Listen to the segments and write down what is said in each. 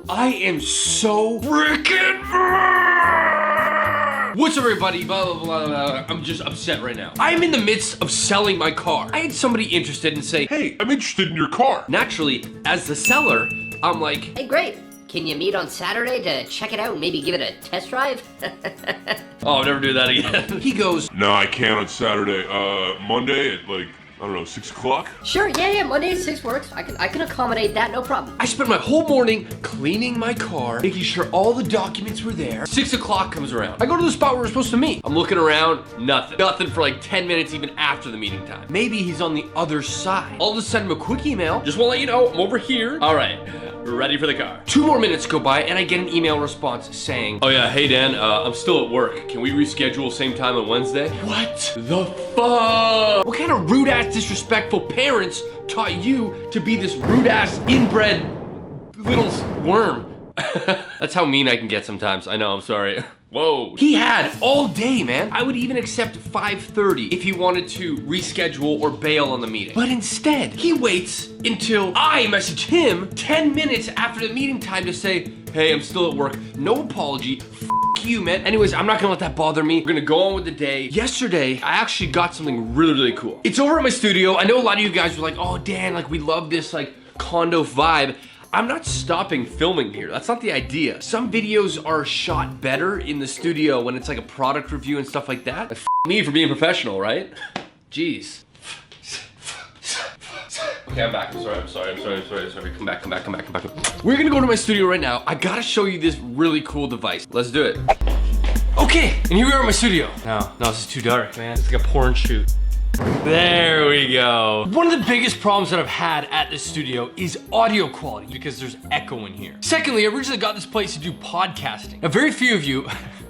I am so freaking mad! What's up, everybody? Blah, blah, blah, blah. I'm just upset right now. I'm in the midst of selling my car. I had somebody interested and say, hey, I'm interested in your car. Naturally, as the seller, I'm like, hey, great. Can you meet on Saturday to check it out and maybe give it a test drive? oh, I'll never do that again. He goes, no, I can't on Saturday. Monday at like, I don't know, 6 o'clock? Sure, yeah, Monday at 6 works. I can accommodate that, no problem. I spent my whole morning cleaning my car, making sure all the documents were there. 6 o'clock comes around. I go to the spot where we're supposed to meet. I'm looking around, nothing. Nothing for like 10 minutes even after the meeting time. Maybe he's on the other side. I'll just send him a quick email. Just want to let you know, I'm over here. All right, ready for the car. 2 more minutes go by and I get an email response saying, oh yeah, hey Dan, I'm still at work. Can we reschedule same time on Wednesday? What the fuck? What kind of rude ass disrespectful parents taught you to be this rude ass inbred little worm? That's how mean I can get sometimes. I know, I'm sorry. Whoa. He had all day, man. I would even accept 5:30 if he wanted to reschedule or bail on the meeting. But instead, he waits until I message him 10 minutes after the meeting time to say, hey, I'm still at work. No apology. You, man. Anyways, I'm not gonna let that bother me. We're gonna go on with the day. Yesterday, I actually got something really, really cool. It's over at my studio. I know a lot of you guys were like, oh, Dan, like we love this like condo vibe. I'm not stopping filming here. That's not the idea. Some videos are shot better in the studio when it's like a product review and stuff like that. F me for being professional, right? Jeez. Okay, I'm back. I'm sorry. Come back. We're gonna go to my studio right now. I gotta show you this really cool device. Let's do it. Okay, and here we are in my studio. No, this is too dark, man. It's like a porn shoot. There we go. One of the biggest problems that I've had at this studio is audio quality because there's echo in here. Secondly, I originally got this place to do podcasting. Now, very few of you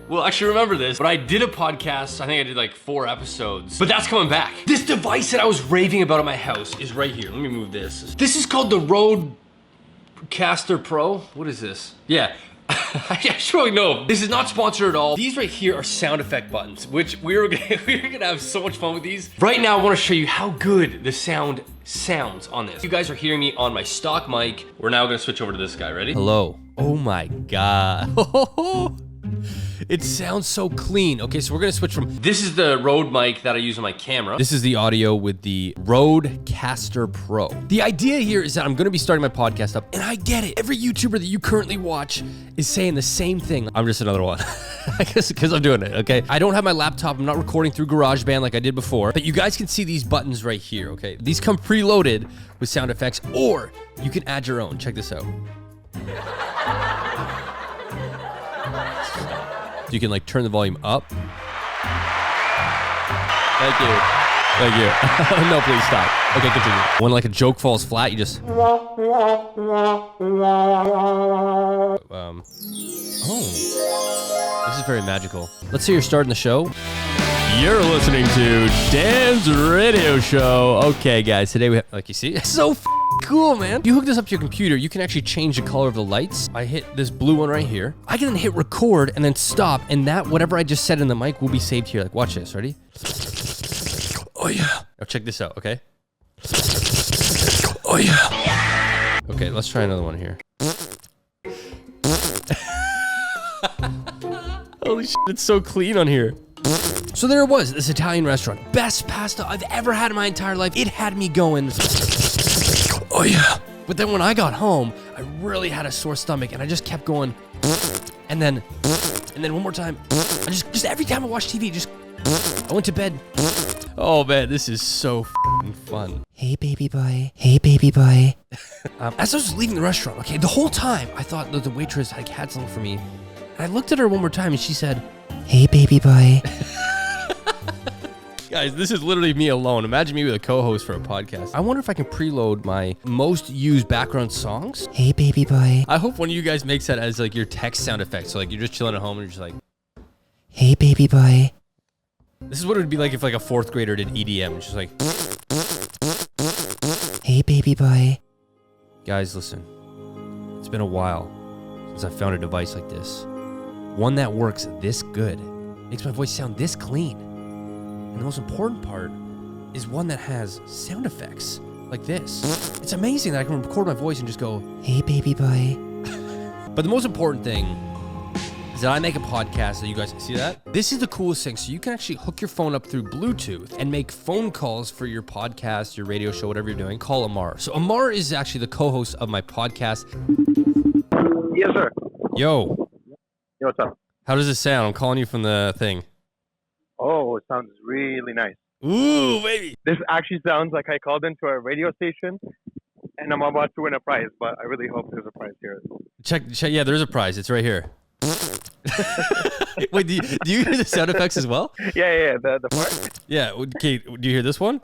will actually remember this, but I did a podcast. I think I did like 4 episodes, but that's coming back. This device that I was raving about at my house is right here. Let me move this. This is called the Rodecaster Pro. What is this? Yeah. I actually know. This is not sponsored at all. These right here are sound effect buttons, which we're gonna have so much fun with these. Right now, I wanna show you how good the sound sounds on this. You guys are hearing me on my stock mic. We're now gonna switch over to this guy. Ready? Hello. Oh my God. It sounds so clean. Okay, so we're gonna switch from, this is the Rode mic that I use on my camera. This is the audio with the Rodecaster Pro. The idea here is that I'm gonna be starting my podcast up, and I get it. Every YouTuber that you currently watch is saying the same thing. I'm just another one. I guess because I'm doing it, okay? I don't have my laptop. I'm not recording through GarageBand like I did before, but you guys can see these buttons right here, okay? These come preloaded with sound effects, or you can add your own. Check this out. You can like turn the volume up. Thank you. No, please stop. Okay, continue. When like a joke falls flat, you just. Oh. This is very magical. Let's say you're starting the show. You're listening to Dan's radio show. Okay, guys, today we have, like you see, it's so cool, man. You hook this up to your computer, you can actually change the color of the lights. I hit this blue one right here. I can then hit record and then stop, and that, whatever I just said in the mic will be saved here. Like, watch this, ready? Oh yeah. Now check this out, okay? Oh yeah. Okay, let's try another one here. Holy shit, it's so clean on here. So there it was, this Italian restaurant. Best pasta I've ever had in my entire life. It had me going, oh yeah. But then when I got home, I really had a sore stomach and I just kept going. And then one more time. I just every time I watch TV, I went to bed. Oh man, this is so fun. Hey baby boy. Hey baby boy. As I was leaving the restaurant, okay, the whole time I thought that the waitress had something for me. And I looked at her one more time and she said, hey baby boy. Guys, this is literally me alone. Imagine me with a co-host for a podcast. I wonder if I can preload my most used background songs. Hey baby boy. I hope one of you guys makes that as like your text sound effect. So like you're just chilling at home and you're just like, hey baby boy. This is what it would be like if like a 4th grader did EDM. It's just like, hey baby boy. Guys, listen. It's been a while since I found a device like this. One that works this good. Makes my voice sound this clean. And the most important part is one that has sound effects like this. It's amazing that I can record my voice and just go, hey, baby boy. But the most important thing is that I make a podcast so you guys see that. This is the coolest thing. So you can actually hook your phone up through Bluetooth and make phone calls for your podcast, your radio show, whatever you're doing. Call Amar. So Amar is actually the co-host of my podcast. Yes, sir. Yo. Yo, what's up? How does it sound? I'm calling you from the thing. Oh, it sounds really nice. Ooh, baby. This actually sounds like I called into a radio station and I'm about to win a prize, but I really hope there's a prize here. Check. Yeah, there is a prize. It's right here. Wait, do you hear the sound effects as well? Yeah, the part. Yeah, okay, do you hear this one?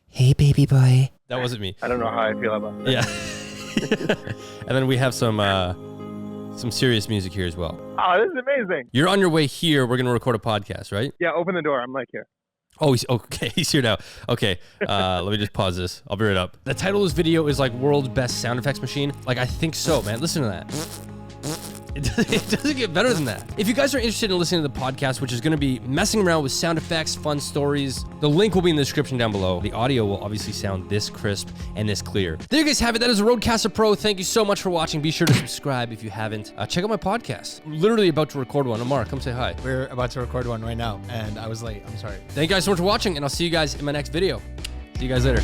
Hey, baby boy. That wasn't me. I don't know how I feel about that. Yeah. And then we have some serious music here as well. Oh, this is amazing. You're on your way here. We're going to record a podcast, right? Yeah, open the door. I'm like here. Oh, he's here now. Okay, let me just pause this. I'll be right up. The title of this video is like world's best sound effects machine. Like, I think so, man. Listen to that. It doesn't get better than that. If you guys are interested in listening to the podcast, which is going to be messing around with sound effects, fun stories, the link will be in the description down below. The audio will obviously sound this crisp and this clear. There you guys have it. That is a Rodecaster Pro. Thank you so much for watching. Be sure to subscribe if you haven't. Check out my podcast. I'm literally about to record one. Amar, come say hi. We're about to record one right now, and I was late. I'm sorry. Thank you guys so much for watching, and I'll see you guys in my next video. See you guys later.